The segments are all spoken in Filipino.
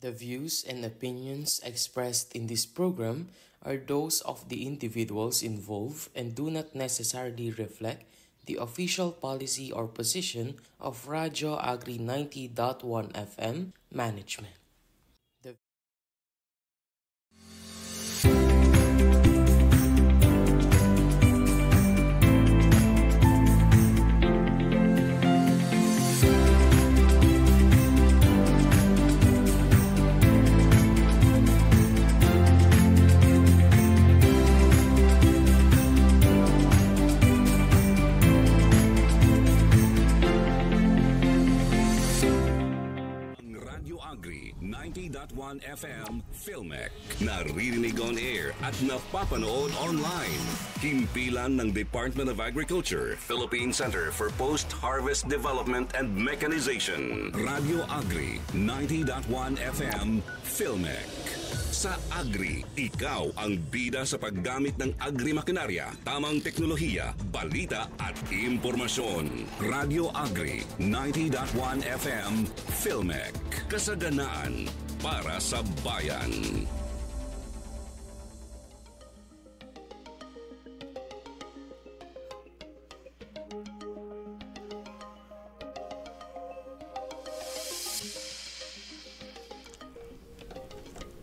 The views and opinions expressed in this program are those of the individuals involved and do not necessarily reflect the official policy or position of Radio Agri 90.1 FM management. The Radyo Agri 90.1 FM Filmec. Naririnig on air at napapanood online. Himpilan ng Department of Agriculture, Philippine Center for Post-Harvest Development and Mechanization. Radyo Agri 90.1 FM Filmec. Sa Agri, ikaw ang bida sa paggamit ng agri-makinarya, tamang teknolohiya, balita at impormasyon. Radio Agri 90.1 FM Filmec. Kasaganaan para sa bayan.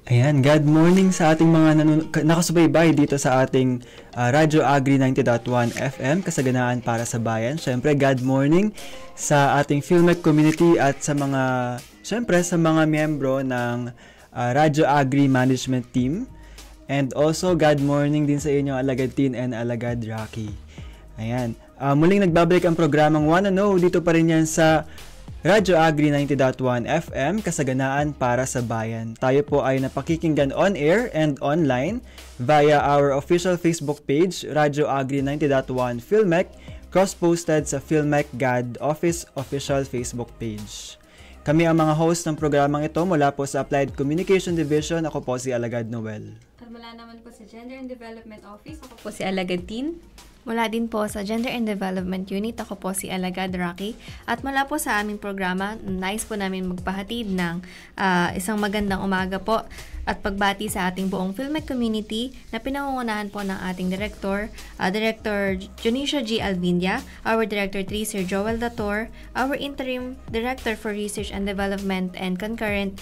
Ayan, good morning sa ating mga nakasubaybay dito sa ating Radyo Agri 90.1 FM, kasaganaan para sa bayan. Siyempre, good morning sa ating Filmec community at sa mga, siyempre, sa mga miyembro ng Radyo Agri Management Team. And also, good morning din sa inyo, Alagad Tin and Alagad Rocky. Ayan, muling nagbabalik ang programang Wanna Know, dito pa rin yan sa Radyo Agri 90.1 FM, kasaganaan para sa bayan. Tayo po ay napakikinggan on air and online via our official Facebook page, Radyo Agri 90.1 Filmec, cross-posted sa Filmec GAD Office official Facebook page. Kami ang mga host ng programang ito mula po sa Applied Communication Division. Ako po si Alagad Noel. At mula naman po sa Gender and Development Office, ako po si Alagad Tin. Mula din po sa Gender and Development Unit, ako po si Alagad Rocky. At mula po sa aming programa, nais po namin magpahatid ng isang magandang umaga po at pagbati sa ating buong Filmec community na pinangungunahan po ng ating Director Junicia G. Alvindia, our Director 3, Sir Joel Dator, our Interim Director for Research and Development and Concurrent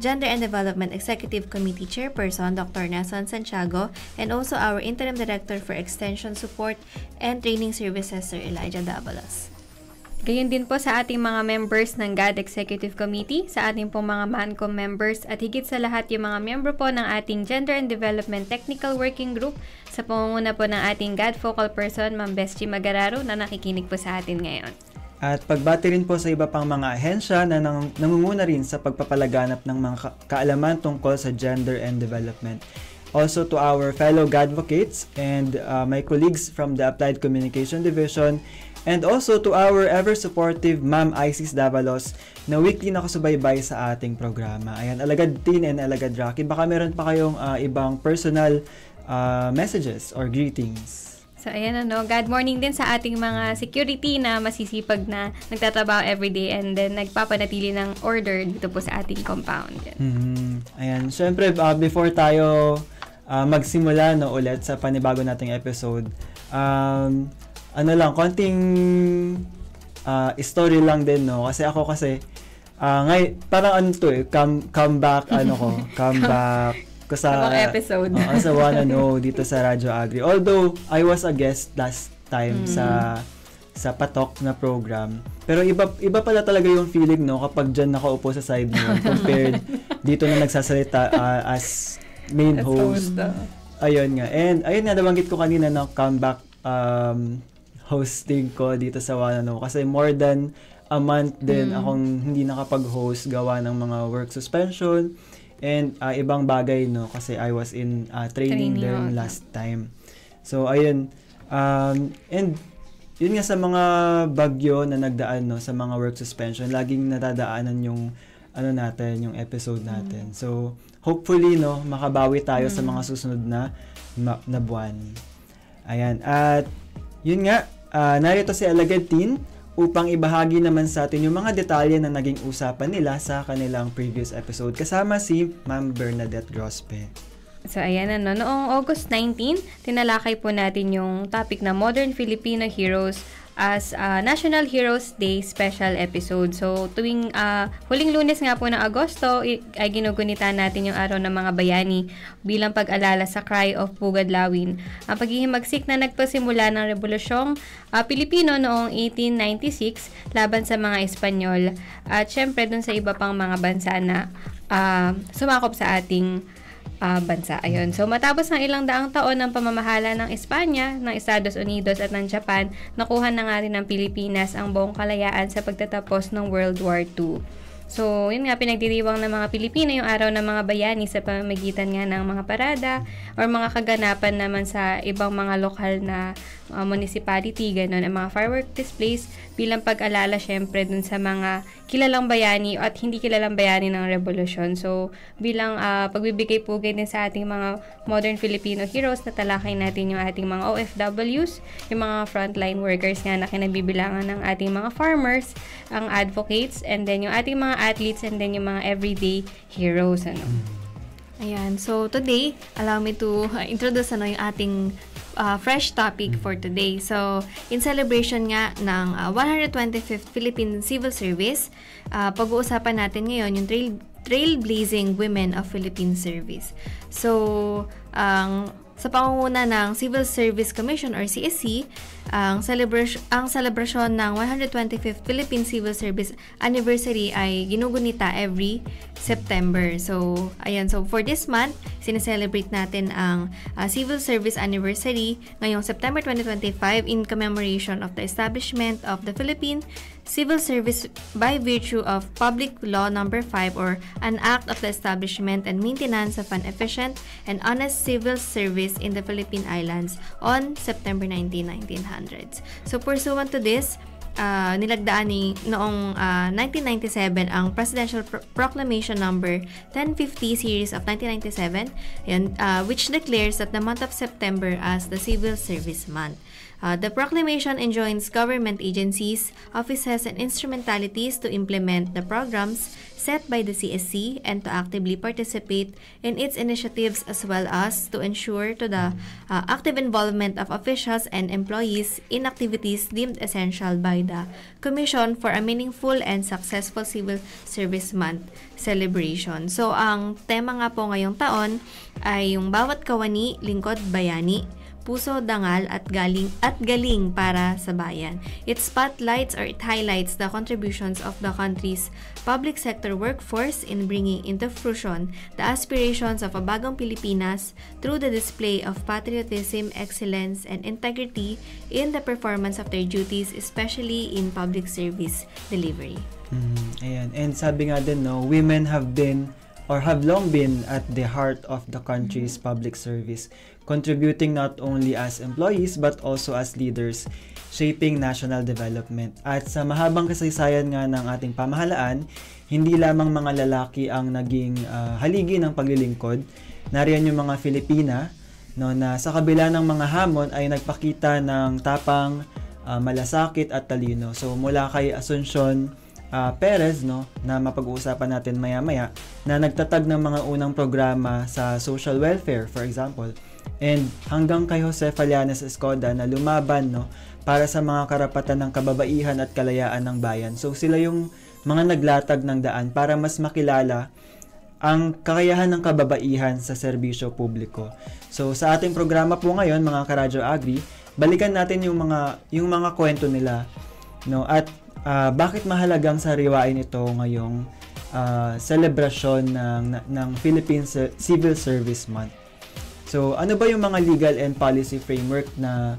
Gender and Development Executive Committee Chairperson, Dr. Nelson Santiago, and also our Interim Director for Extension Support and Training Services, Sir Elijah Dabalos. Gayon din po sa ating mga members ng GAD Executive Committee, sa ating pong mga MANCOM members, at higit sa lahat yung mga miyembro po ng ating Gender and Development Technical Working Group sa pangunguna po ng ating GAD Focal Person, Ma'am Bestie Magararo, na nakikinig po sa atin ngayon. At pagbati rin po sa iba pang mga ahensya na nangunguna rin sa pagpapalaganap ng mga kaalaman tungkol sa gender and development. Also to our fellow Gadvocates and my colleagues from the Applied Communication Division, and also to our ever-supportive Ma'am Isis Davalos na weekly nakasubaybay sa ating programa. Ayan, Alagad Tin and Alagad Rocky, baka meron pa kayong ibang personal messages or greetings. So ayan good morning din sa ating mga security na masisipag na nagtatrabaho everyday and then nagpapanatili ng order dito po sa ating compound. Ayan, syempre before tayo magsimula ulit sa panibago nating episode, konting story lang din, kasi ako ngay parang comeback ko sa episode. Sa Wanna Know dito sa Radyo Agri. Although I was a guest last time sa Patok na program. Pero iba pala talaga yung feeling kapag diyan nakaupo sa side mo compared dito na nagsasalita as main host. Ayun nga. And ayun nga, nabanggit ko kanina na comeback hosting ko dito sa Wanna Know kasi more than a month din akong hindi nakapag-host gawa ng mga work suspension and ibang bagay kasi I was in training din last time. So ayun, and yun nga, sa mga bagyo na nagdaan sa mga work suspension, laging natadaanan yung yung episode natin. So hopefully makabawi tayo sa mga susunod na buwan. Ayan, at yun nga, narito si Alagad Tin upang ibahagi naman sa atin yung mga detalye na naging usapan nila sa kanilang previous episode. Kasama si Ma'am Bernadette Grospe. So ayan na, noong August 19, tinalakay po natin yung topic na Modern Filipino Heroes as National Heroes Day special episode. So tuwing huling Lunes nga po ng Agosto ay ginugunita natin yung araw ng mga bayani bilang pag-alala sa Cry of Pugadlawin. Ang paghihimagsik na nagpasimula ng Rebolusyong Pilipino noong 1896 laban sa mga Espanyol at syempre dun sa iba pang mga bansa na sumakop sa ating bansa. Ayun. So, matapos ng ilang daang taon ng pamamahala ng Espanya, ng Estados Unidos at ng Japan, nakuha na nga rin ng Pilipinas ang buong kalayaan sa pagtatapos ng World War II. So, yun nga, pinagdiriwang ng mga Pilipino yung araw ng mga bayani sa pamamagitan nga ng mga parada or mga kaganapan naman sa ibang mga lokal na municipality, ganun, ang mga firework displays bilang pag-alala syempre dun sa mga kilalang bayani at hindi kilalang bayani ng revolusyon. So, bilang pagbibigay-pugay din sa ating mga modern Filipino heroes, natalakay natin yung ating mga OFWs, yung mga frontline workers nga na kinabibilangan ng ating mga farmers, ang advocates, and then yung ating mga athletes, and then yung mga everyday heroes. Ayan. So, today, allow me to introduce yung ating fresh topic for today. So, in celebration nga ng 125th Philippine Civil Service, pag-uusapan natin ngayon yung Trailblazing Women of Philippine Service. So, sa pangunguna ng Civil Service Commission or CSC, ang selebrasyon ng 125th Philippine Civil Service Anniversary ay ginugunita every September. So, ayan. So, for this month, sineselebrate natin ang Civil Service Anniversary ngayong September 2025 in commemoration of the establishment of the Philippine Civil Service by virtue of Public Law No. 5 or an act of the establishment and maintenance of an efficient and honest civil service in the Philippine Islands on September 19, 1900s. So pursuant to this, nilagdaan noong 1997 ang Presidential Proclamation number 1050 series of 1997, which declares that the month of September as the Civil Service Month. The proclamation enjoins government agencies, offices, and instrumentalities to implement the programs set by the CSC and to actively participate in its initiatives, as well as to ensure to the active involvement of officials and employees in activities deemed essential by the Commission for a meaningful and successful Civil Service Month celebration. So, ang tema nga po ngayong taon ay yung bawat kawani, lingkod, bayani, puso, dangal at galing para sa bayan. It spotlights or it highlights the contributions of the country's public sector workforce in bringing into fruition the aspirations of a bagong Pilipinas through the display of patriotism, excellence, and integrity in the performance of their duties, especially in public service delivery. Ayan. And sabi nga din, no, women have been or have long been at the heart of the country's public service, contributing not only as employees but also as leaders, shaping national development. At sa mahabang kasaysayan nga ng ating pamahalaan, hindi lamang mga lalaki ang naging haligi ng paglilingkod. Nariyan yung mga Filipina, no, na sa kabila ng mga hamon ay nagpakita ng tapang, malasakit at talino. So mula kay Asuncion Perez, no, na mapag-uusapan natin maya-maya, na nagtatag ng mga unang programa sa social welfare, for example, and hanggang kay Jose Falianes Escoda na lumaban, no, para sa mga karapatan ng kababaihan at kalayaan ng bayan. So sila yung mga naglatag ng daan para mas makilala ang kakayahan ng kababaihan sa serbisyo publiko. So sa ating programa po ngayon, mga Karadyo Agri, balikan natin yung mga kwento nila, no, at bakit mahalagang sariwain ito ngayong celebration ng Philippine Civil Service Month. So, ano ba yung mga legal and policy framework na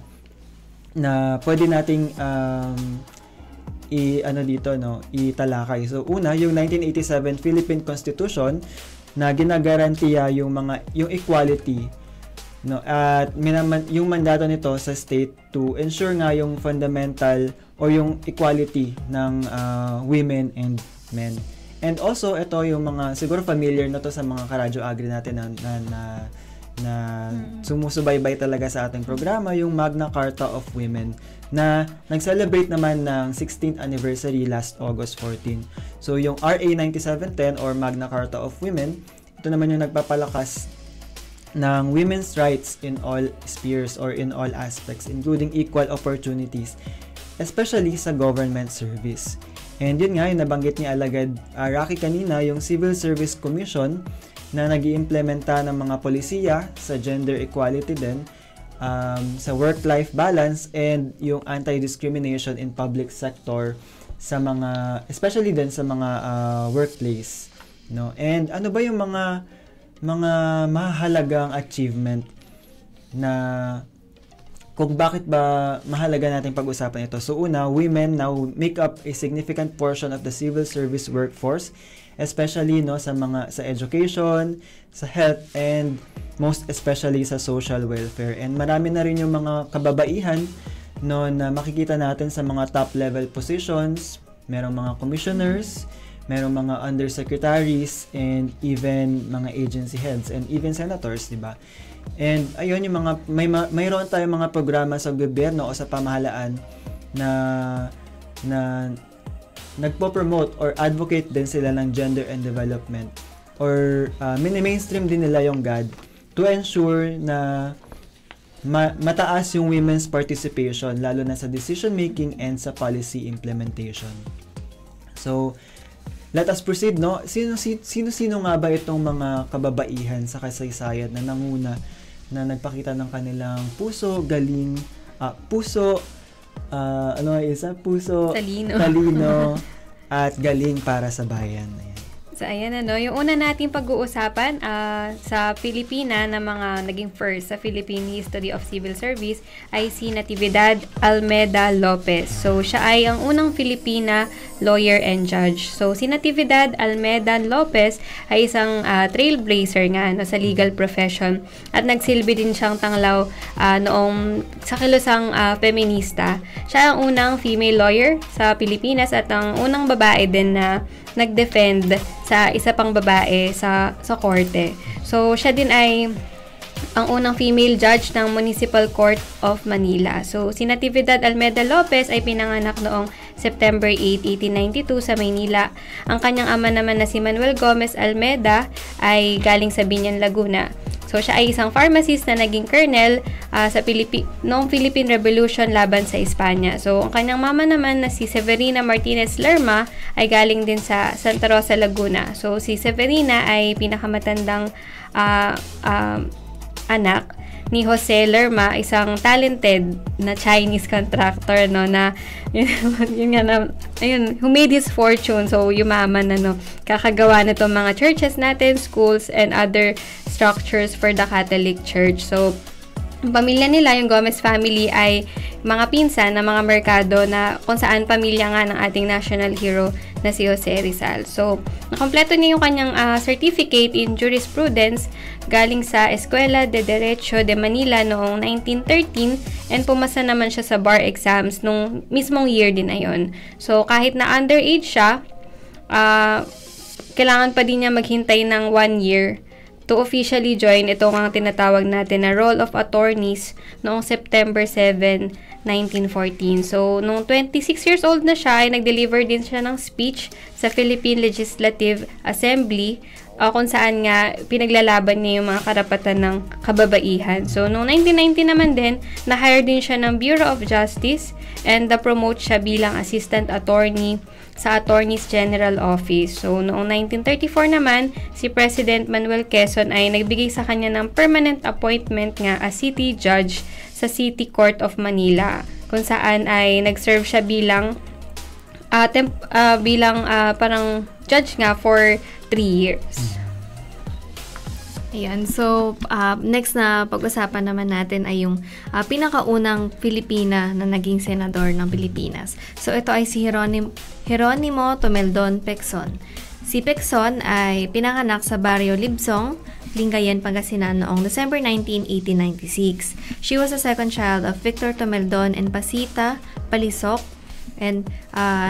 pwede nating italakay? So, una, yung 1987 Philippine Constitution na ginagarantiya yung equality, no, at yung mandato nito sa state to ensure nga yung fundamental or yung equality ng women and men. And also, ito yung mga, siguro familiar na to sa mga Karadyo Agri natin na sumusubaybay talaga sa ating programa, yung Magna Carta of Women na nag-celebrate naman ng 16th anniversary last August 14. So yung RA 9710 or Magna Carta of Women, ito naman yung nagpapalakas ng women's rights in all spheres or in all aspects, including equal opportunities, especially sa government service. And yun nga, yung nabanggit ni Alagad Rocky kanina, yung Civil Service Commission na nag-iimplementa ng mga polisiya sa gender equality din, sa work-life balance, and yung anti-discrimination in public sector sa mga, especially din sa mga workplace, no? And ano ba yung mga mahalagang achievement na kung bakit ba mahalaga nating pag-usapan ito? So una, women now make up a significant portion of the civil service workforce, especially sa education, sa health, and most especially sa social welfare. And marami na rin yung mga kababaihan na makikita natin sa mga top level positions, merong mga commissioners, merong mga undersecretaries, and even mga agency heads, and even senators, di ba? And ayun, yung mayroon tayong mga programa sa gobyerno o sa pamahalaan na nagpo-promote or advocate din sila ng gender and development, or mini-mainstream din nila yung GAD to ensure na mataas yung women's participation, lalo na sa decision making and sa policy implementation. So let us proceed, no? Sino nga ba itong mga kababaihan sa kasaysayan na nanguna, na nagpakita ng kanilang puso, galing, puso, talino, at galing para sa bayan. Ayan. So, ayan yung una nating pag-uusapan sa Pilipina na mga naging first sa Philippine History of Civil Service ay si Natividad Almeda Lopez. So, siya ay ang unang Filipina lawyer and judge. So, si Natividad Almeda Lopez ay isang trailblazer nga sa legal profession, at nagsilbi din siyang tanglaw noong sa kilusang feminista. Siya ang unang female lawyer sa Pilipinas at ang unang babae din na nag-defend sa isa pang babae sa korte. So, siya din ay ang unang female judge ng Municipal Court of Manila. So, si Natividad Almeda Lopez ay pinanganak noong September 8, 1892 sa Maynila. Ang kanyang ama naman na si Manuel Gomez Almeda ay galing sa Biñan, Laguna. So, siya ay isang pharmacist na naging colonel sa noong Philippine Revolution laban sa Espanya. So, ang kanyang mama naman na si Severina Martinez Lerma ay galing din sa Santa Rosa, Laguna. So, si Severina ay pinakamatandang anak ni Jose Lerma, isang talented na Chinese contractor, na who made his fortune. So, yumaman kakagawa na itong mga churches natin, schools, and other structures for the Catholic Church. So, ang pamilya nila, yung Gomez family, ay mga pinsan na mga merkado na kung saan pamilya nga ng ating national hero na si Jose Rizal. So, nakompleto niya yung kanyang certificate in jurisprudence galing sa Escuela de Derecho de Manila noong 1913, and pumasa naman siya sa bar exams nung mismong year din na yun. So, kahit na underage siya, kailangan pa din niya maghintay ng 1 year to officially join itong ang tinatawag natin na Roll of Attorneys noong September 7, 1914. So, noong 26 years old na siya, ay nag-deliver din siya ng speech sa Philippine Legislative Assembly kung saan nga pinaglalaban niya yung mga karapatan ng kababaihan. So, noong 1990 naman din, na-hire din siya ng Bureau of Justice, and na-promote siya bilang assistant attorney sa Attorney's General Office. So, noong 1934 naman, si President Manuel Quezon ay nagbigay sa kanya ng permanent appointment nga as city judge sa City Court of Manila, kung saan ay nag-serve siya bilang parang judge nga for 3 years. Ayan, so next na pag-usapan naman natin ay yung pinakaunang Pilipina na naging senador ng Pilipinas. So ito ay si Jeronimo Tomeldon Pecson. Si Pecson ay pinanganak sa Barrio Libsong, Lingayen, Pangasinan noong December 19, 1896. She was the second child of Victor Tomeldon and Pasita Palisok And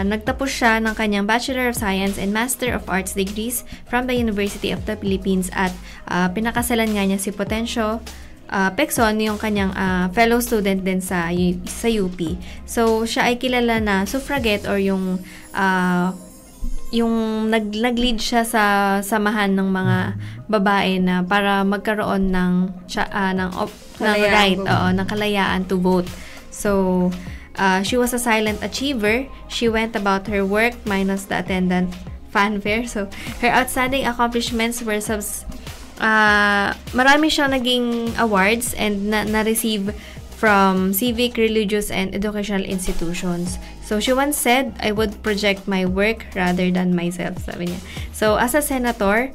nagtapos siya ng kanyang Bachelor of Science and Master of Arts degrees from the University of the Philippines at pinakasalan nga niya si Potencio Pecson, yung kanyang fellow student din sa UP. So, siya ay kilala na suffragette or yung nag-lead siya sa samahan ng mga babae na para magkaroon ng right, ng kalayaan to vote. So, she was a silent achiever. She went about her work minus the attendant fanfare. So, her outstanding accomplishments were marami siyang naging awards and na-receive from civic, religious, and educational institutions. So, she once said, "I would project my work rather than myself," sabi niya. So, as a senator,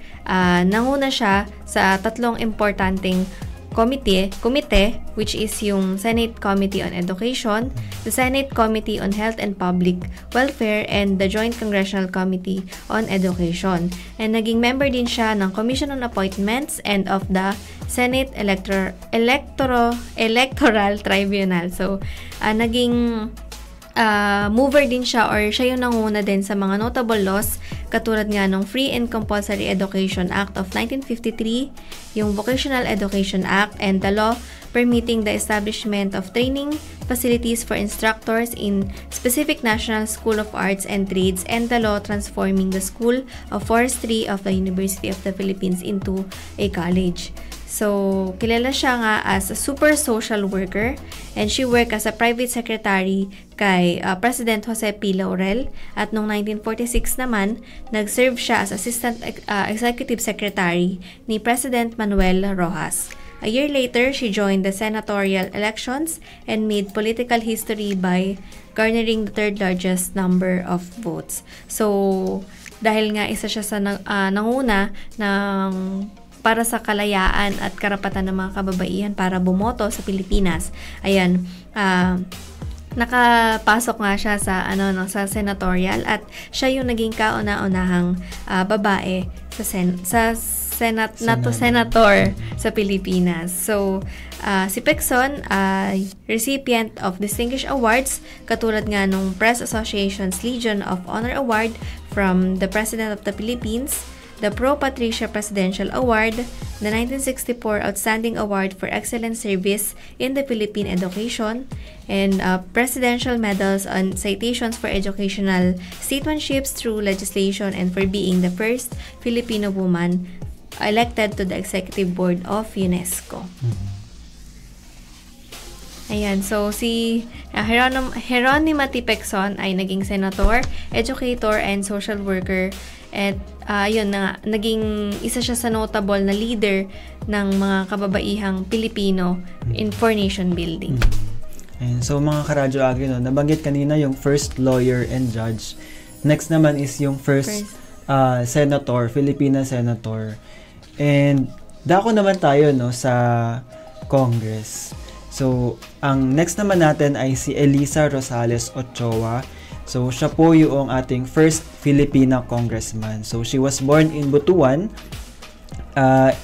nanguna siya sa 3 importanteng komite, which is yung Senate Committee on Education, the Senate Committee on Health and Public Welfare, and the Joint Congressional Committee on Education. And naging member din siya ng Commission on Appointments and of the Senate Electoral Tribunal. So, naging mover din siya or siya yung nanguna din sa mga notable laws katulad nga ng Free and Compulsory Education Act of 1953, yung Vocational Education Act, and the law permitting the establishment of training facilities for instructors in specific National School of Arts and Trades, and the law transforming the School of Forestry of the University of the Philippines into a college. So, kilala siya nga as a super social worker, and she worked as a private secretary kay President Jose P. Laurel, at noong 1946 naman, nag-serve siya as assistant executive secretary ni President Manuel Rojas. A year later, she joined the senatorial elections and made political history by garnering the 3rd largest number of votes. So, dahil nga isa siya sa nanguna ng para sa kalayaan at karapatan ng mga kababaihan para bumoto sa Pilipinas. Ayan, nakapasok nga siya sa sa senatorial, at siya yung naging kauna-unahang babae sa senator sa Pilipinas. So, si Pecson ay recipient of distinguished awards katulad nga nung Press Association's Legion of Honor Award from the President of the Philippines, the Pro Patricia Presidential Award, the 1964 Outstanding Award for Excellent Service in the Philippine Education, and presidential medals on citations for educational statesmanships through legislation and for being the first Filipino woman elected to the Executive Board of UNESCO. Ayan, so si Jeronima T. Pecson ay naging senator, educator, and social worker. At yun na, naging isa siya sa notable na leader ng mga kababaihang Pilipino for nation building. And so mga karadyo agri, nabanggit kanina yung first lawyer and judge. Next naman is yung first senator, Filipina senator. And dako naman tayo sa Congress. So, ang next naman natin ay si Elisa Rosales Ochoa. So, siya po yung ating first Filipina congressman. So, she was born in Butuan,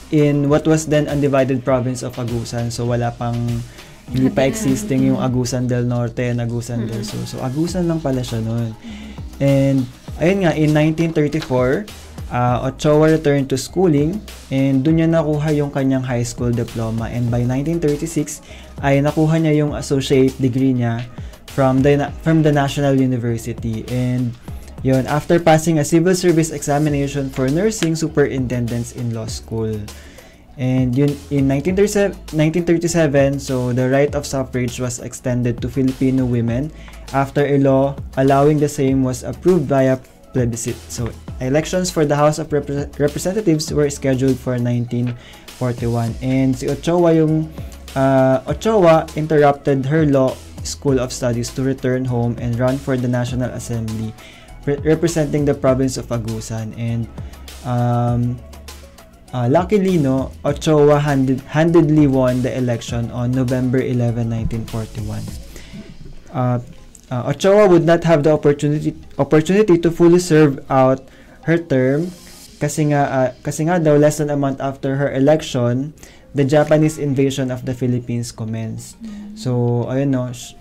in what was then undivided province of Agusan. So, hindi pa existing yung Agusan del Norte and Agusan del Sur. So, Agusan lang pala siya noon. And, ayun nga, in 1934, Ochoa returned to schooling, and dun niya nakuha yung kanyang high school diploma. And by 1936, ay nakuha niya yung associate degree niya from the National University. And yun, after passing a civil service examination for nursing superintendents in law school. And yun, in 1937, so the right of suffrage was extended to Filipino women after a law allowing the same was approved via plebiscite. So elections for the House of Representatives were scheduled for 1941. And si Ochoa interrupted her law school of studies to return home and run for the National Assembly representing the province of Agusan. And luckily, Ochoa handedly won the election on November 11, 1941. Ochoa would not have the opportunity to fully serve out her term kasi nga daw less than a month after her election, the Japanese invasion of the Philippines commenced. So, ayun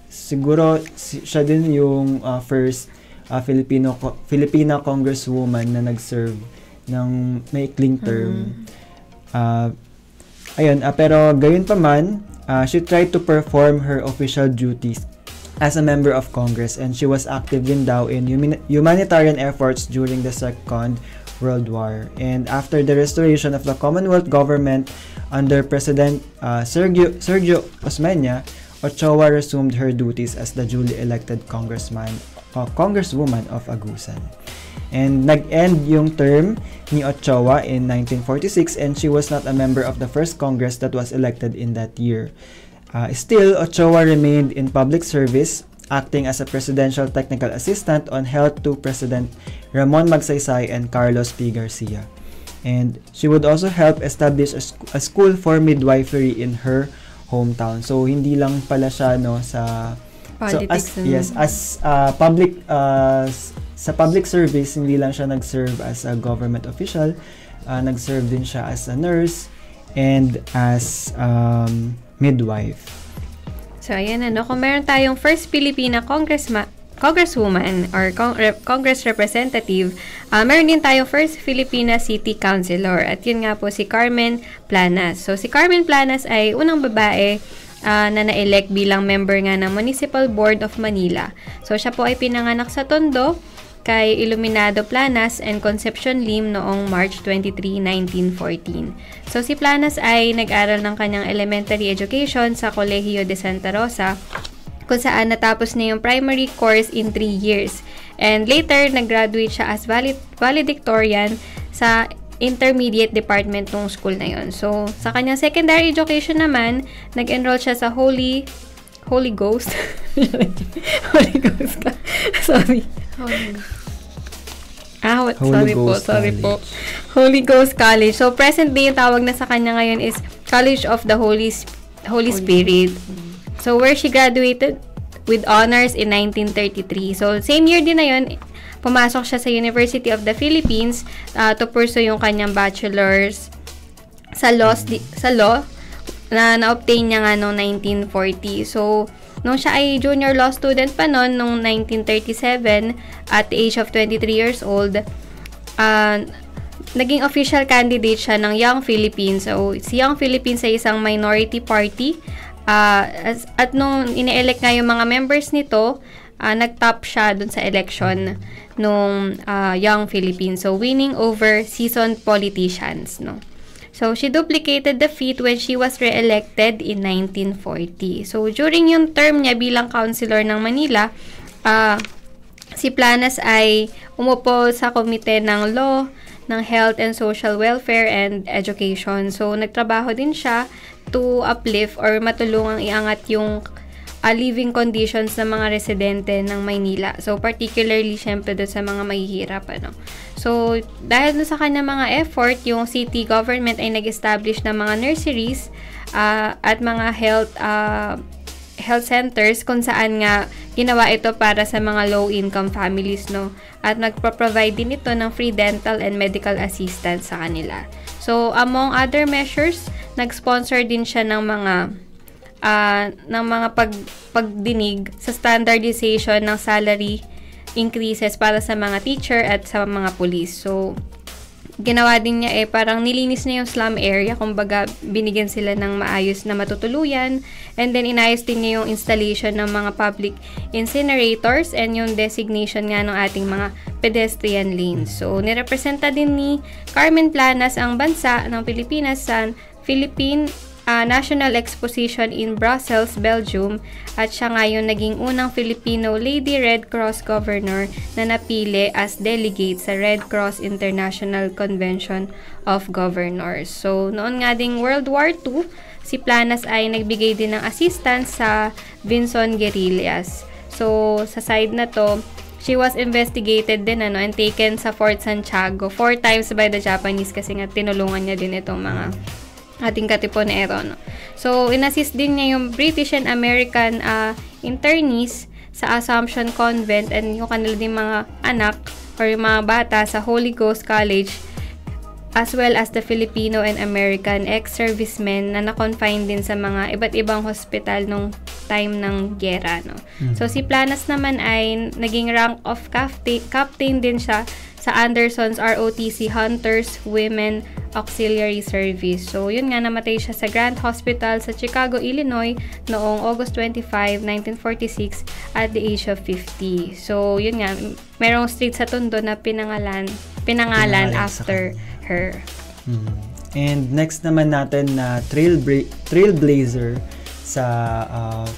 siguro siya din yung first Filipina congresswoman na nag-serve ng maikling term. Pero gayon pa man, she tried to perform her official duties as a member of Congress, and she was active din daw in humanitarian efforts during the Second World War. And after the restoration of the Commonwealth government under President Sergio Osmeña, Ochoa resumed her duties as the duly elected congresswoman of Agusan. And nag-end yung term ni Ochoa in 1946, and she was not a member of the first Congress that was elected in that year. Still, Ochoa remained in public service, acting as a presidential technical assistant on health to President Ramon Magsaysay and Carlos P. Garcia. And she would also help establish a school for midwifery in her hometown. So, hindi lang pala siya sa politics. Sa public service, hindi lang siya nag-serve as a government official, nag-serve din siya as a nurse and as midwife. So, ayan kung meron tayong first Filipina congresswoman or Congress representative, meron din tayong first Filipina city councilor, at yun nga po si Carmen Planas. So, si Carmen Planas ay unang babae na na-elect bilang member nga ng Municipal Board of Manila. So, siya po ay pinanganak sa Tondo kay Iluminado Planas and Concepcion Lim noong March 23, 1914. So, si Planas ay nag-aral ng kanyang elementary education sa Colegio de Santa Rosa, kung saan natapos na yung primary course in 3 years. And later, nag-graduate siya as valedictorian sa intermediate department ng school na yon. So, sa kanyang secondary education naman, nag-enroll siya sa Holy Ghost. Holy Ghost ka. Sorry. Sorry po. Holy Ghost College. So, present day yung tawag na sa kanya ngayon is College of the Holy Spirit. So, where she graduated with honors in 1933. So, same year din na yun, pumasok siya sa University of the Philippines to pursue yung kanyang bachelor's sa law na na-obtain niya nga noong 1940. So, nung siya ay junior law student pa noon, noong 1937, at the age of 23 years old, naging official candidate siya ng Young Philippines. So, si Young Philippines ay isang minority party. At nung ine-elect nga yung mga members nito, nag-top siya dun sa election nung Young Philippines. So, winning over seasoned politicians, no? So, she duplicated the feat when she was re-elected in 1940. So, during yung term niya bilang councilor ng Manila, si Planas ay umupo sa komite ng law, ng health and social welfare and education. So, nagtrabaho din siya to uplift or matulungang iangat yung living conditions ng mga residente ng Maynila. So, particularly, syempre, doon sa mga mahihirap, So, dahil doon sa kanya mga effort, yung city government ay nag-establish ng mga nurseries at mga health centers kung saan nga ginawa ito para sa mga low-income families, no? At nagpo-provide din ito ng free dental and medical assistance sa kanila. So, among other measures, nag-sponsor din siya ng mga pagdinig sa standardization ng salary increases para sa mga teacher at sa mga police. So, ginawa din niya parang nilinis na yung slum area, kumbaga binigyan sila ng maayos na matutuluyan, and then inayos din niya yung installation ng mga public incinerators and yung designation nga ng ating mga pedestrian lanes. So, nirepresenta din ni Carmen Planas ang bansa ng Pilipinas sa Philippine National Exposition in Brussels, Belgium, at siya ngayon naging unang Filipino Lady Red Cross Governor na napili as delegate sa Red Cross International Convention of Governors. So, noon nga ding World War II, si Planas ay nagbigay din ng assistance sa Vinson guerrillas. So, sa side na to, she was investigated din and taken sa Fort Santiago 4 times by the Japanese kasi nga tinulungan niya din itong mga ating katipunero, no? So, inassist din niya yung British and American internees sa Assumption Convent and yung kanila din mga anak or yung mga bata sa Holy Ghost College as well as the Filipino and American ex-servicemen na na-confine din sa mga iba't ibang hospital nung time ng gyera, no? So si Planas naman ay naging rank of captain din siya sa Anderson's ROTC Hunters Women Auxiliary Service. So yun nga, namatay siya sa Grant Hospital sa Chicago, Illinois noong August 25, 1946 at the age of 50. So yun nga, merong street sa Tondo na pinangalan after her. And next naman natin na trailblazer sa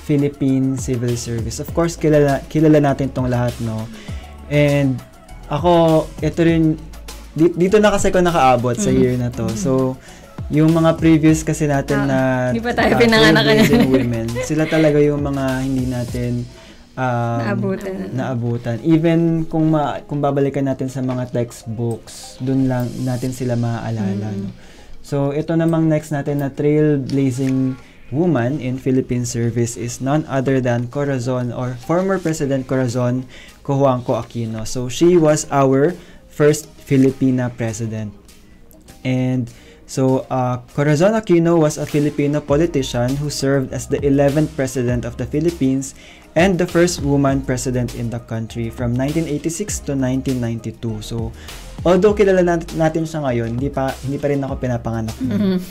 Philippine Civil Service. Of course, kilala natin tong lahat, no? And ako, ito rin, dito na kasi ako nakaabot sa year na to. So, yung mga previous kasi natin na hindi pa tayo pinanganak trailblazing women, sila talaga yung mga hindi natin naabutan. Even kung babalikan natin sa mga textbooks, dun lang natin sila maaalala. No? So, ito namang next natin na trailblazing woman in Philippine service is none other than Corazon or former President Corazon Cojuangco Aquino. So, she was our first Filipina president. And so, Corazon Aquino was a Filipino politician who served as the 11th president of the Philippines and the first woman president in the country from 1986 to 1992. So, although kilala natin siya ngayon, hindi pa rin ako pinapanganak noon.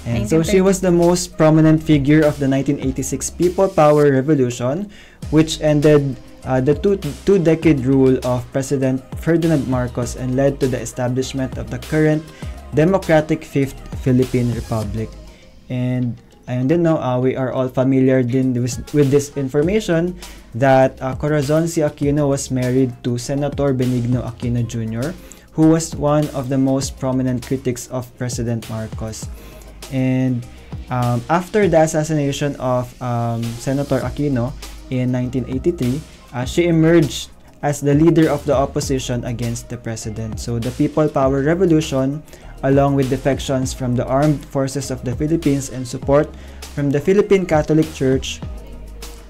And so she was the most prominent figure of the 1986 People Power Revolution, which ended the two-decade rule of President Ferdinand Marcos and led to the establishment of the current democratic Fifth Philippine Republic. And ayun din, no, we are all familiar din with this information that Corazon C. Aquino was married to Senator Benigno Aquino Jr., who was one of the most prominent critics of President Marcos. And after the assassination of Senator Aquino in 1983, she emerged as the leader of the opposition against the president. So the People Power Revolution, along with defections from the armed forces of the Philippines and support from the Philippine Catholic Church,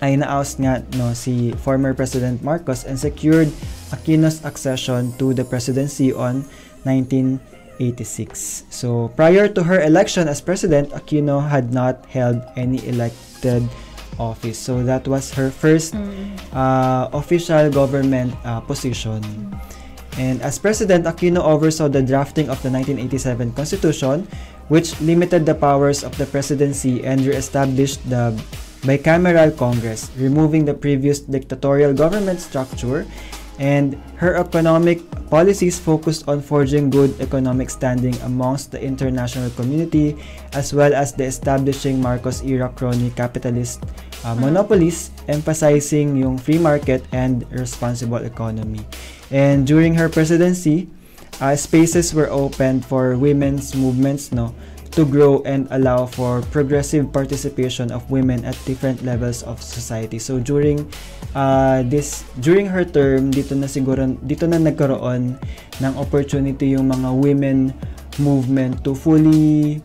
ay na-oust nga, no, si former President Marcos and secured Aquino's accession to the presidency on 1986. So prior to her election as president, Aquino had not held any elected office. So that was her first official government position. And as president, Aquino oversaw the drafting of the 1987 Constitution, which limited the powers of the presidency and re-established the bicameral Congress, removing the previous dictatorial government structure. And her economic policies focused on forging good economic standing amongst the international community, as well as the establishing Marcos-era crony capitalist monopolies, emphasizing yung free market and responsible economy. And during her presidency, spaces were opened for women's movements, no, to grow and allow for progressive participation of women at different levels of society. So during her term, dito na nagkaroon ng opportunity yung mga women movement to fully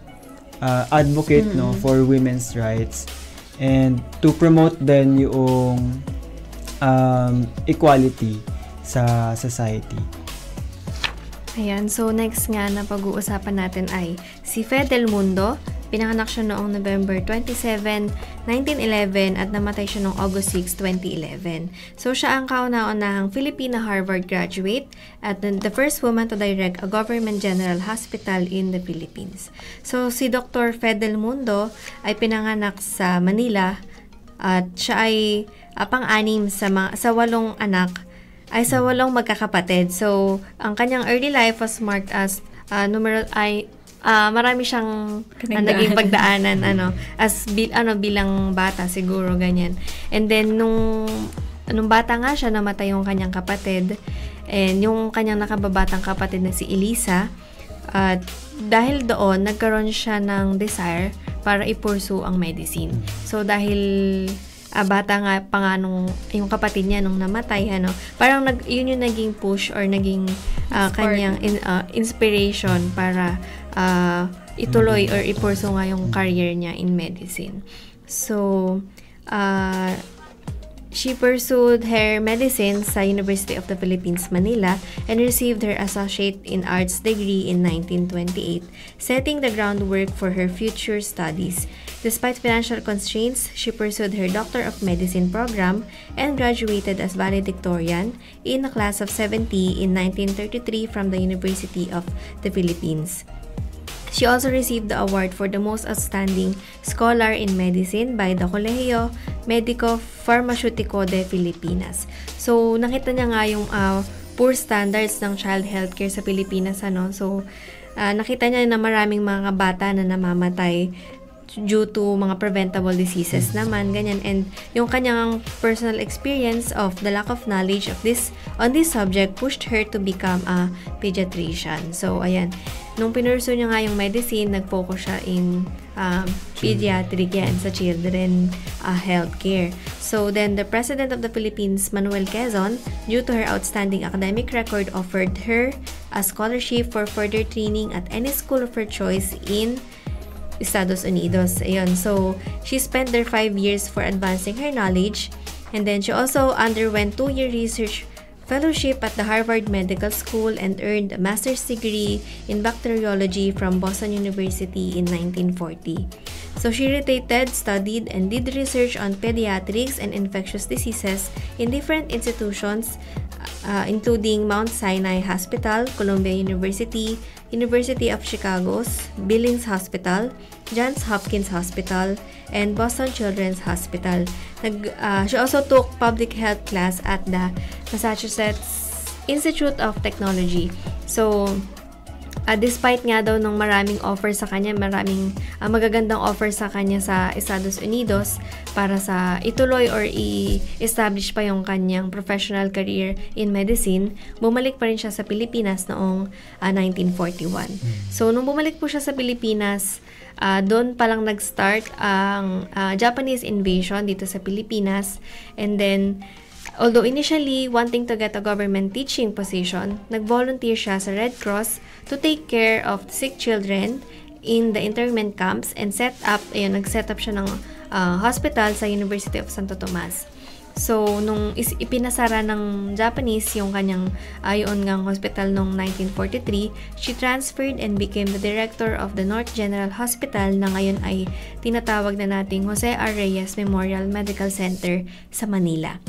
advocate no for women's rights and to promote then yung equality sa society. Ayan, so next nga na pag-uusapan natin ay si Fidel Mundo. Pinanganak siya noong November 27, 1911 at namatay siya noong August 6, 2011. So siya ang kauna-unahang Filipina Harvard graduate at the first woman to direct a government general hospital in the Philippines. So si Dr. Fidel Mundo ay pinanganak sa Manila at siya ay pang-anim sa 8 anak ay sa 8 magkakapatid. So, ang kanyang early life was marked as marami siyang naging pagdaanan bilang bata siguro ganyan. And then nung bata nga siya, namatay yung kanyang kapatid. And yung kanyang nakababatang kapatid na si Elisa, at dahil doon nagkaroon siya ng desire para i-pursue ang medicine. So dahil bata nga pa nga yung kapatid niya nung namatay, parang yun yung naging push or naging kanyang inspiration para ituloy or i-pursue nga yung career niya in medicine. So, She pursued her medicine sa University of the Philippines, Manila, and received her Associate in Arts degree in 1928, setting the groundwork for her future studies. Despite financial constraints, she pursued her Doctor of Medicine program and graduated as valedictorian in a class of 70 in 1933 from the University of the Philippines. She also received the award for the most outstanding scholar in medicine by the Colegio Medico Farmaceutico de Filipinas. So, nakita niya nga yung poor standards ng child healthcare sa Pilipinas. So, nakita niya na maraming mga bata na namamatay due to mga preventable diseases naman, ganyan. And yung kanyang personal experience of the lack of knowledge on this subject pushed her to become a pediatrician. So, ayan. Nung pinurso niya nga yung medicine, nag-focus siya in pediatric yan, sa children healthcare. So, then the President of the Philippines, Manuel Quezon, due to her outstanding academic record, offered her a scholarship for further training at any school of her choice in Estados Unidos. Ayun. So, she spent there 5 years for advancing her knowledge. And then, she also underwent 2-year research fellowship at the Harvard Medical School and earned a master's degree in bacteriology from Boston University in 1940. So, she rotated, studied, and did research on pediatrics and infectious diseases in different institutions, including Mount Sinai Hospital, Columbia University, University of Chicago's Billings Hospital, Johns Hopkins Hospital, and Boston Children's Hospital. She also took public health class at the Massachusetts Institute of Technology. So, despite nga daw ng maraming offer sa kanya, maraming magagandang offer sa kanya sa Estados Unidos para sa ituloy or i-establish pa yung kanyang professional career in medicine, bumalik pa rin siya sa Pilipinas noong 1941. So, nung bumalik po siya sa Pilipinas, doon palang nag-start ang Japanese invasion dito sa Pilipinas. And then, although initially wanting to get a government teaching position, nag-volunteer siya sa Red Cross to take care of sick children in the internment camps and nag-set up siya ng hospital sa University of Santo Tomas. So, nung ipinasara ng Japanese yung kanyang yun ngang hospital noong 1943, she transferred and became the director of the North General Hospital na ngayon ay tinatawag na nating Jose R. Reyes Memorial Medical Center sa Manila.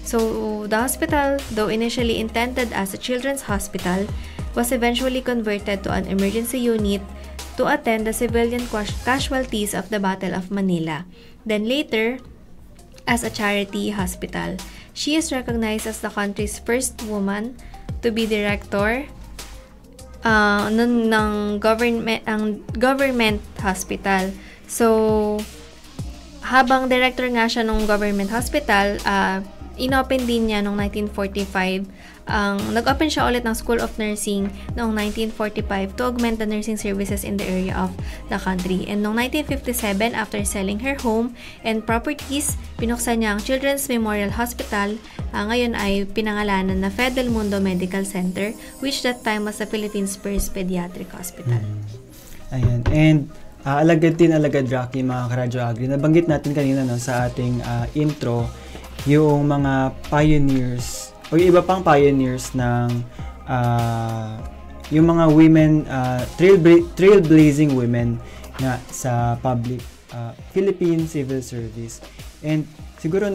So, the hospital, though initially intended as a children's hospital, was eventually converted to an emergency unit to attend the civilian casualties of the Battle of Manila. Then later, as a charity hospital. She is recognized as the country's first woman to be director ng government hospital. So, habang director nga siya ng government hospital, inopen din niya noong 1945. Nag-open siya ulit ng School of Nursing noong 1945 to augment the nursing services in the area of the country. And noong 1957, after selling her home and properties, pinuksan niya ang Children's Memorial Hospital. Ngayon ay pinangalanan na Fed Del Mundo Medical Center, which that time was the Philippines' first pediatric hospital. Ayan. And alagad Rocky, mga karadyo agri. Nabanggit natin kanina sa ating intro, yung mga pioneers o yung iba pang pioneers ng yung mga women, trailblazing women nga sa public Philippine Civil Service. And siguro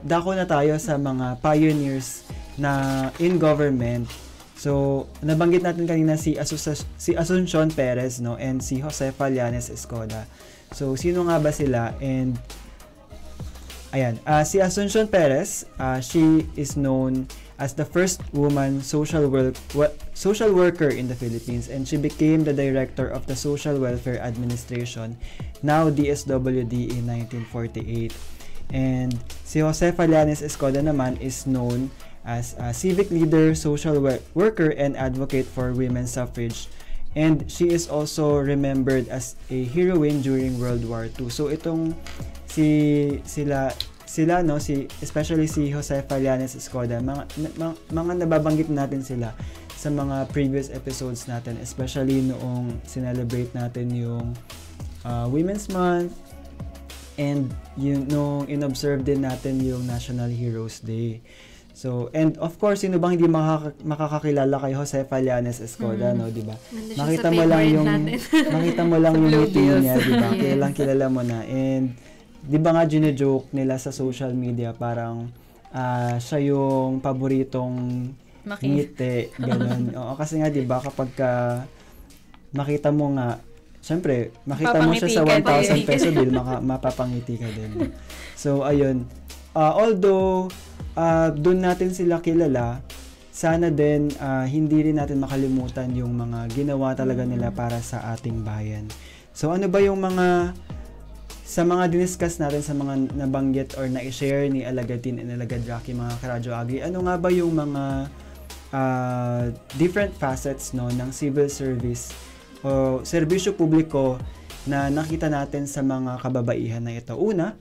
dako na tayo sa mga pioneers na in government. So, nabanggit natin kanina si Asuncion Perez and si Josefa Llanes Escoda. So, sino nga ba sila? And ayan, si Asuncion Perez, she is known as the first woman social worker in the Philippines, and she became the director of the Social Welfare Administration, now DSWD, in 1948. And si Josefa Llanes Escoda naman is known as a civic leader, social worker, and advocate for women's suffrage. And she is also remembered as a heroine during World War II. So itong especially si Josefa Llanes Escoda, mga nababanggit natin sila sa mga previous episodes natin, especially noong sinelebrate natin yung Women's Month And nung in-observe din natin yung National Heroes Day. So, and of course, sino bang hindi makakakilala kay Jose Fallanes Escoda, no, di ba? Makita mo lang yung ngiti niya, di ba? Kilala mo na. And di ba nga gine-joke nila sa social media, parang siya yung paboritong ngiti, ganun. Oo, kasi nga di ba kapag makita mo nga, syempre, makita mo siya sa 1,000 peso bill, mapapangiti ka din. So, ayun. Although doon natin sila kilala, sana din hindi rin natin makalimutan yung mga ginawa talaga nila para sa ating bayan. So ano ba yung sa mga diniscuss natin, sa mga nabanggit or na-share ni Alagatin and Alagad Rocky, mga Karadyo Agri, ano nga ba yung mga different facets, no, ng civil service o serbisyo publiko na nakita natin sa mga kababaihan na ito? Una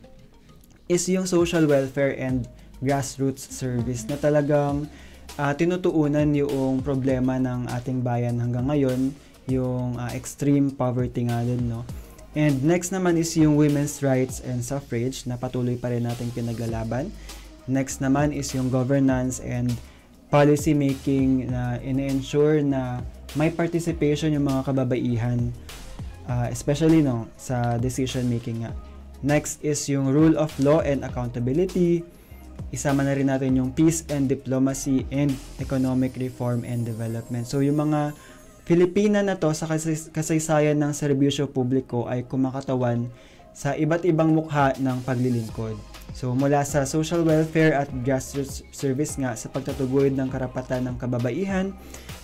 is yung social welfare and grassroots service na talagang tinutuunan yung problema ng ating bayan hanggang ngayon, yung extreme poverty nga din, no? And next naman is yung women's rights and suffrage na patuloy pa rin nating pinaglalaban. Next naman is yung governance and policy making na ine-ensure na may participation yung mga kababaihan, especially sa decision making nga. Next is yung rule of law and accountability. Isama na rin natin yung peace and diplomacy and economic reform and development. So yung mga Filipina na to sa kasaysayan ng serbisyo publiko ay kumakatawan sa iba't ibang mukha ng paglilingkod. So mula sa social welfare at grassroots service nga sa pagtatuguyod ng karapatan ng kababaihan,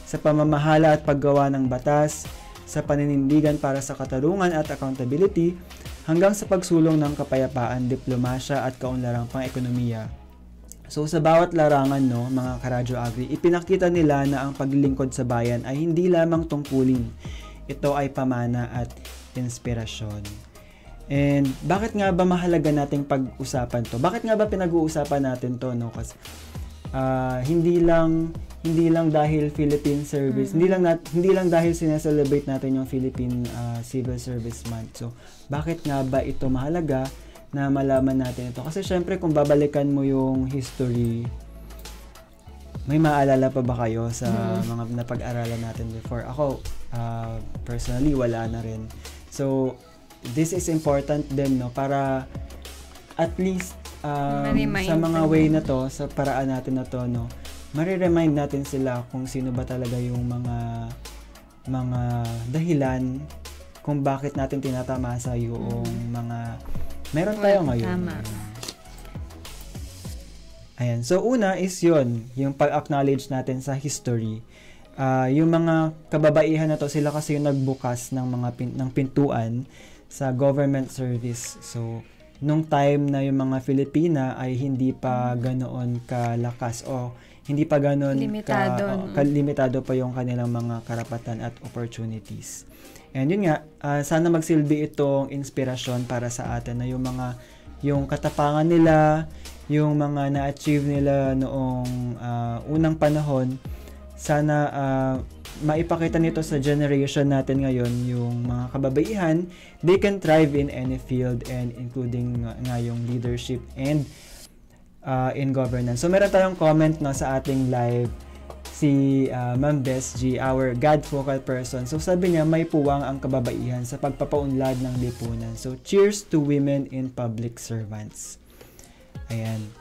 sa pamamahala at paggawa ng batas, sa paninindigan para sa katarungan at accountability, hanggang sa pagsulong ng kapayapaan, diplomasya at kaunlarang pang-ekonomiya. So sa bawat larangan, no, mga Karadyo Agri, ipinakita nila na ang paglilingkod sa bayan ay hindi lamang tungkulin. Ito ay pamana at inspirasyon. And bakit nga ba mahalaga nating pag-usapan to? Bakit nga ba pinag-uusapan natin to, no? Kasi hindi lang dahil Philippine Service, hindi lang dahil sineselebrate natin yung Philippine Civil Service Month. So bakit nga ba ito mahalaga na malaman natin ito? Kasi syempre kung babalikan mo yung history, may maalala pa ba kayo sa mga napag-aralan natin before? Ako, personally, wala na rin. So, this is important din, no? Para at least sa mga way na to, sa paraan natin na to, no? Mare-remind natin sila kung sino ba talaga yung mga dahilan kung bakit natin tinatamasa yung mga meron tayo ngayon. Tama. Ayan. So, una is yung pag-acknowledge natin sa history. Yung mga kababaihan na to, sila kasi yung nagbukas ng ng pintuan sa government service. So, nung time na yung mga Filipina ay hindi pa ganoon kalakas o hindi pa ganoon limitado pa yung kanilang mga karapatan at opportunities. And yun nga, sana magsilbi itong inspirasyon para sa atin na yung katapangan nila, yung mga na-achieve nila noong unang panahon, sana maipakita nito sa generation natin ngayon, yung mga kababaihan, they can thrive in any field and including nga yung leadership and in governance. So meron tayong comment sa ating live, si Ma'am Bess G, our God focal person. So sabi niya, may puwang ang kababaihan sa pagpapaunlad ng lipunan. So cheers to women in public servants. Ayan.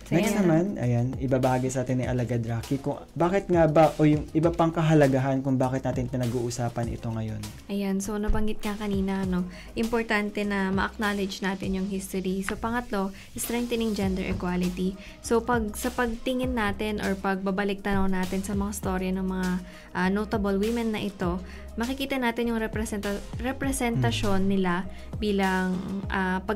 Next naman, ayan, ibabahagi sa atin ni Alagad Rocky kung bakit nga ba o yung iba pang kahalagahan kung bakit natin pinag-uusapan ito ngayon. Ayan, so nabanggit nga kanina, importante na ma-acknowledge natin yung history. So pangatlo, strengthening gender equality. So sa pagtingin natin or pagbabalik tanaw natin sa mga storya ng mga notable women na ito, makikita natin yung representasyon nila bilang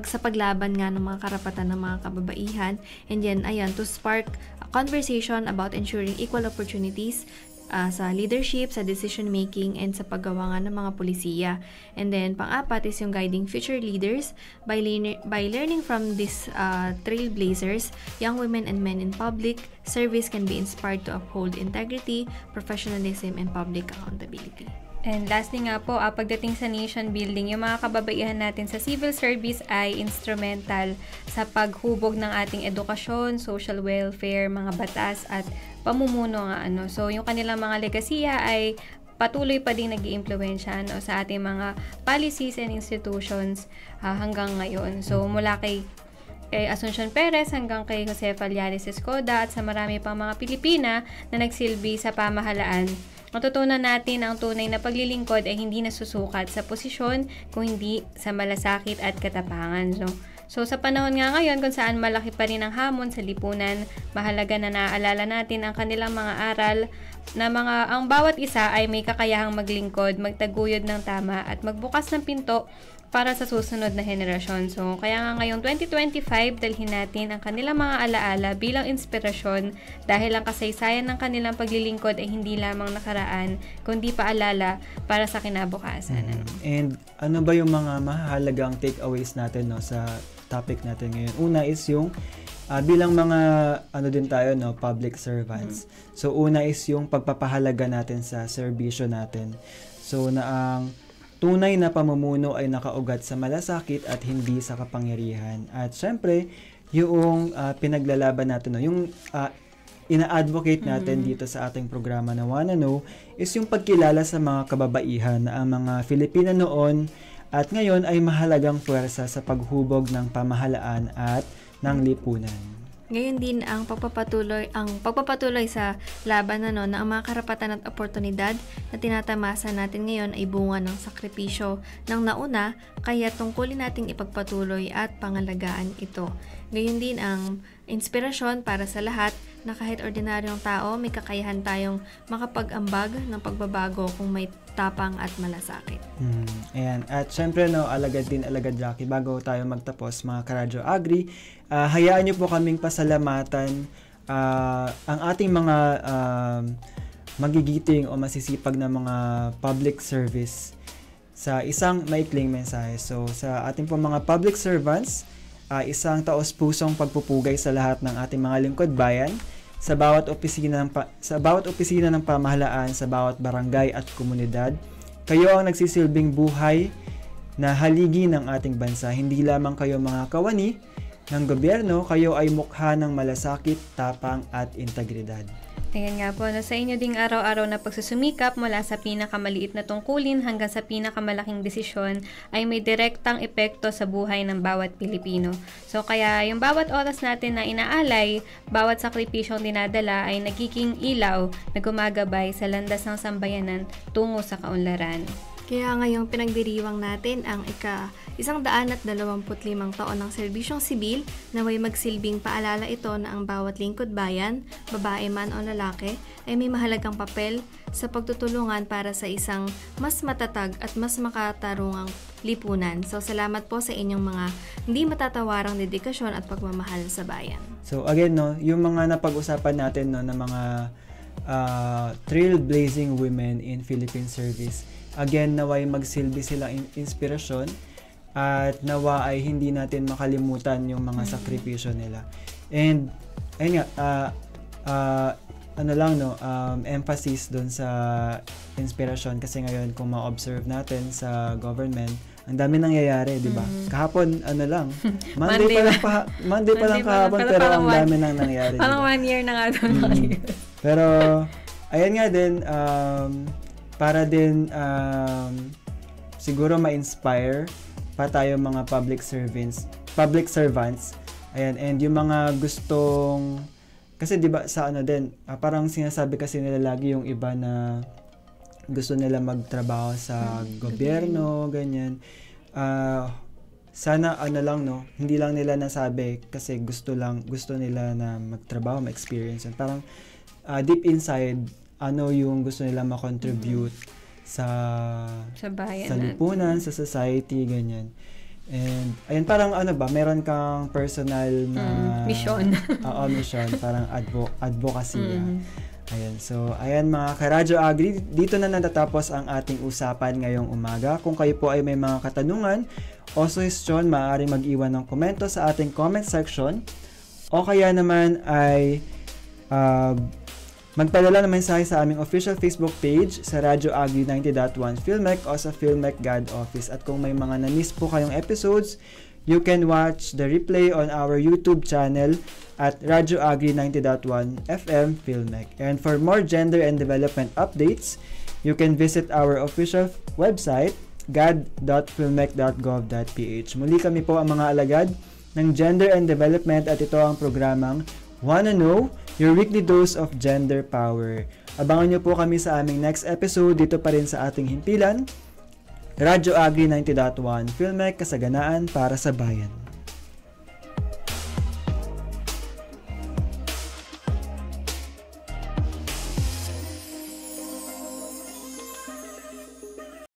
sa paglaban nga ng mga karapatan ng mga kababaihan. And then, to spark a conversation about ensuring equal opportunities sa leadership, sa decision making, and sa paggawa nga ng mga polisiya. And then, pang-apat is yung guiding future leaders by learning from these trailblazers, young women and men in public service can be inspired to uphold integrity, professionalism, and public accountability. And lastly nga po, pagdating sa nation building, yung mga kababaihan natin sa civil service ay instrumental sa paghubog ng ating edukasyon, social welfare, mga batas at pamumuno nga So yung kanilang mga legasiya ay patuloy pa din nag-iimpluwensya sa ating mga policies and institutions hanggang ngayon. So mula kay Asuncion Perez hanggang kay Jose Fallares Escoda at sa marami pang mga Pilipina na nagsilbi sa pamahalaan. Matutunan natin ang tunay na paglilingkod ay hindi nasusukat sa posisyon kung hindi sa malasakit at katapangan. So sa panahon nga ngayon kung saan malaki pa rin ang hamon sa lipunan, mahalaga na naaalala natin ang kanilang mga aral na ang bawat isa ay may kakayahang maglingkod, magtaguyod ng tama at magbukas ng pinto para sa susunod na henerasyon. So, kaya nga ngayong 2025, dalhin natin ang kanilang mga alaala bilang inspirasyon dahil ang kasaysayan ng kanilang paglilingkod ay hindi lamang nakaraan, kundi paalala para sa kinabukasan. And ano ba yung mga mahalagang takeaways natin sa topic natin ngayon? Una is yung bilang mga din tayo public servants. So una is yung pagpapahalaga natin sa serbisyo natin. So na ang tunay na pamumuno ay nakaugat sa malasakit at hindi sa kapangyarihan. At syempre, yung pinaglalaban natin, yung ina-advocate natin dito sa ating programa na Wanna Know is yung pagkilala sa mga kababaihan na ang mga Filipina noon at ngayon ay mahalagang puwersa sa paghubog ng pamahalaan at ng lipunan. Ngayon din ang pagpapatuloy sa laban na ang mga karapatan at oportunidad na tinatamasa natin ngayon ay bunga ng sakripisyo ng nauna, kaya tungkulin nating ipagpatuloy at pangalagaan ito. Ngayon din ang inspirasyon para sa lahat na kahit ordinaryong tao, may kakayahan tayong makapag-ambag ng pagbabago kung may tapang at malasakit. Ayan. At syempre, alagad Rocky, bago tayo magtapos mga Karadyo Agri, hayaan nyo po kaming pasalamatan ang ating mga magigiting o masisipag na mga public service sa isang maikling mensahe. So, sa ating po mga public servants, isang taos-pusong pagpupugay sa lahat ng ating mga lingkod bayan, sa bawat opisina ng pamahalaan, sa bawat barangay at komunidad. Kayo ang nagsisilbing buhay na haligi ng ating bansa. Hindi lamang kayo mga kawani ng gobyerno, kayo ay mukha ng malasakit, tapang at integridad. Ayan nga po, sa inyo ding araw-araw na pagsusumikap mula sa pinakamaliit na tungkulin hanggang sa pinakamalaking desisyon ay may direktang epekto sa buhay ng bawat Pilipino. So kaya yung bawat oras natin na inaalay, bawat sakripisyong dinadala ay nagiging ilaw na gumagabay sa landas ng sambayanan tungo sa kaunlaran. Kaya ngayong pinagdiriwang natin ang 125 taon ng serbisyong sibil na may magsilbing paalala ito na ang bawat lingkod bayan, babae man o lalaki, ay may mahalagang papel sa pagtutulungan para sa isang mas matatag at mas makatarungang lipunan. So salamat po sa inyong mga hindi matatawarang dedikasyon at pagmamahal sa bayan. So again, yung mga napag-usapan natin na mga trailblazing women in Philippine service, again, naway magsilbi sila inspirasyon at nawa ay hindi natin makalimutan yung mga sakripisyo nila. And ayun nga, emphasis doon sa inspirasyon kasi ngayon kung ma-observe natin sa government, ang dami nangyayari, di ba? Kahapon, Monday pa lang kahapon, pero ang dami nang nangyayari. Parang 1 year na nga doon. Pero, ayan nga din, para din siguro ma-inspire pa tayo mga public servants. Ayan, and yung mga gustong, kasi 'di ba sa parang sinasabi kasi nila lagi yung iba na gusto nila magtrabaho sa gobyerno, ganyan. Sana hindi lang nila nasabi kasi gusto nila na magtrabaho, ma-experience. Parang deep inside yung gusto nila ma-contribute sa bayan, sa lipunan, sa society, ganyan. And ayun, parang meron kang personal na mission. Mission, parang advocacy. Ayan, so ayan mga Karadyo Agri, dito na natatapos ang ating usapan ngayong umaga. Kung kayo po ay may mga katanungan o suhestyon, maaaring mag-iwan ng komento sa ating comment section o kaya naman ay Magpadala ng mensahe sa aming official Facebook page sa Radyo Agri 90.1 Filmec o sa Filmec GAD Office. At kung may mga na-miss po kayong episodes, you can watch the replay on our YouTube channel at Radyo Agri 90.1 FM Filmec. And for more gender and development updates, you can visit our official website gad.filmec.gov.ph. Muli kami po ang mga alagad ng Gender and Development at ito ang programang Wanna Know, your weekly dose of gender power. Abangan niyo po kami sa aming next episode dito pa rin sa ating himpilan, Radyo Agri 90.1 Filmec, kasaganaan para sa bayan.